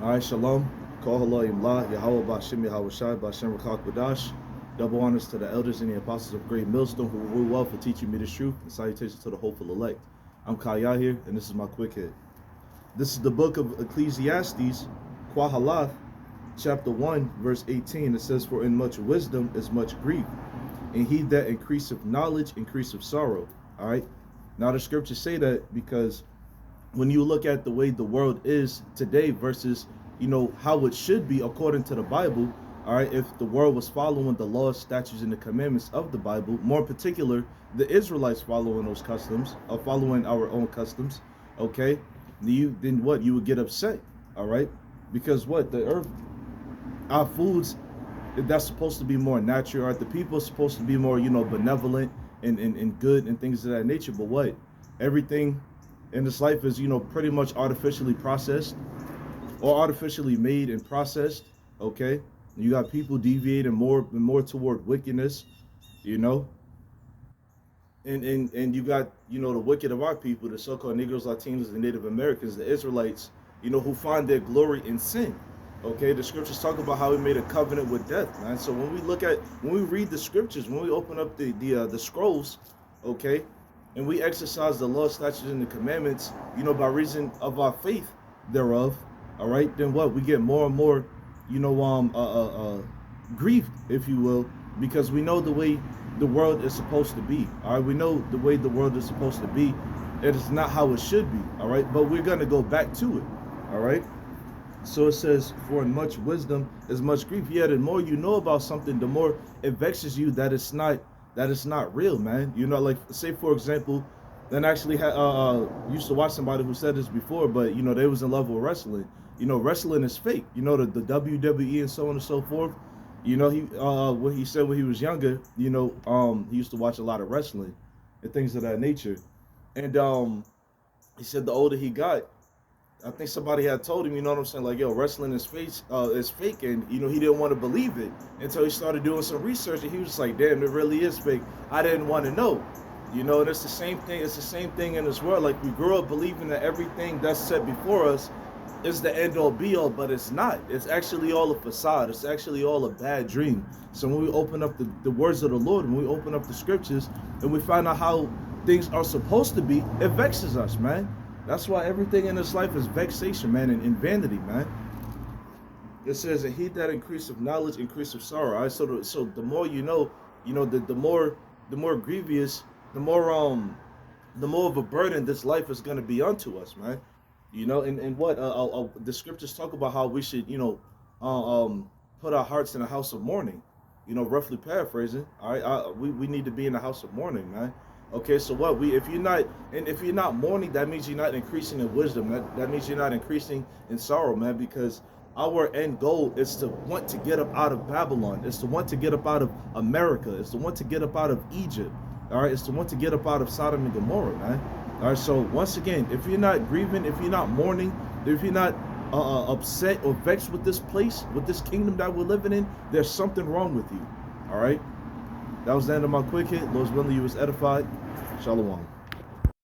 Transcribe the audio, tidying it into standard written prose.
All right, shalom. Call hello Imla, Yahweh Bashim Yahweh Shai, Bashem Rakak Badash. Double honors to the elders and the apostles of Great Millstone who rule well for teaching me the truth, and salutations to the hopeful elect. I'm Kaya here, and this is my quick hit. This is the book of Ecclesiastes, Quahalath, chapter 1, verse 18. It says, "For in much wisdom is much grief, and he that increaseth knowledge increaseth sorrow." All right. Now the scriptures say that because when you look at the way the world is today versus how it should be according to the Bible, all right, if the world was following the laws, statutes, and the commandments of the Bible, more in particular the Israelites following those customs or following our own customs, okay, then what, you would get upset, all right, because what, the earth, our foods, that's supposed to be more natural, right? The people are supposed to be more benevolent and good and things of that nature, but what, everything in this life is pretty much artificially processed or artificially made and processed. Okay, you got people deviating more and more toward wickedness, you know and you got the wicked of our people, the so-called Negroes, Latinos, and Native Americans, the Israelites, who find their glory in sin. Okay, the scriptures talk about how we made a covenant with death, man. So when we read the scriptures, when we open up the scrolls, okay, and we exercise the law, statutes, and the commandments, by reason of our faith thereof, all right, then what, we get more and more, grieved, if you will, because we know the way the world is supposed to be. All right, we know the way the world is supposed to be. It is not how it should be. All right, but we're gonna go back to it. All right. So it says, "For in much wisdom is much grief." Yeah, the more you know about something, the more it vexes you that it's not real, man. Like, say for example, then actually used to watch somebody who said this before, but they was in love with wrestling. Wrestling is fake. The WWE and so on and so forth. He what he said when he was younger. He used to watch a lot of wrestling and things of that nature, and he said the older he got, I think somebody had told him, what I'm saying, like, yo, wrestling is fake, and he didn't want to believe it until he started doing some research, and he was just like, damn, it really is fake. I didn't want to know. And it's the same thing. It's the same thing in this world. Like, we grew up believing that everything that's set before us is the end all be all, but it's not. It's actually all a facade. It's actually all a bad dream. So when we open up the words of the Lord, when we open up the scriptures, and we find out how things are supposed to be, it vexes us, man. That's why everything in this life is vexation, man, and vanity, man. It says, "And he that increaseth knowledge increaseth sorrow." All right, so the more the more grievous, the more of a burden this life is going to be unto us, man. And what the scriptures talk about how we should, put our hearts in a house of mourning. Roughly paraphrasing. All right, we need to be in the house of mourning, man. Okay, so what, if you're not mourning, that means you're not increasing in wisdom. That means you're not increasing in sorrow, man, because our end goal is to want to get up out of Babylon. It's to want to get up out of America. It's to want to get up out of Egypt. All right, it's to want to get up out of Sodom and Gomorrah, man. All right, so once again, if you're not grieving, if you're not mourning, if you're not upset or vexed with this place, with this kingdom that we're living in, there's something wrong with you. All right. That was the end of my quick hit. Lord's willing, you was edified. Shalom.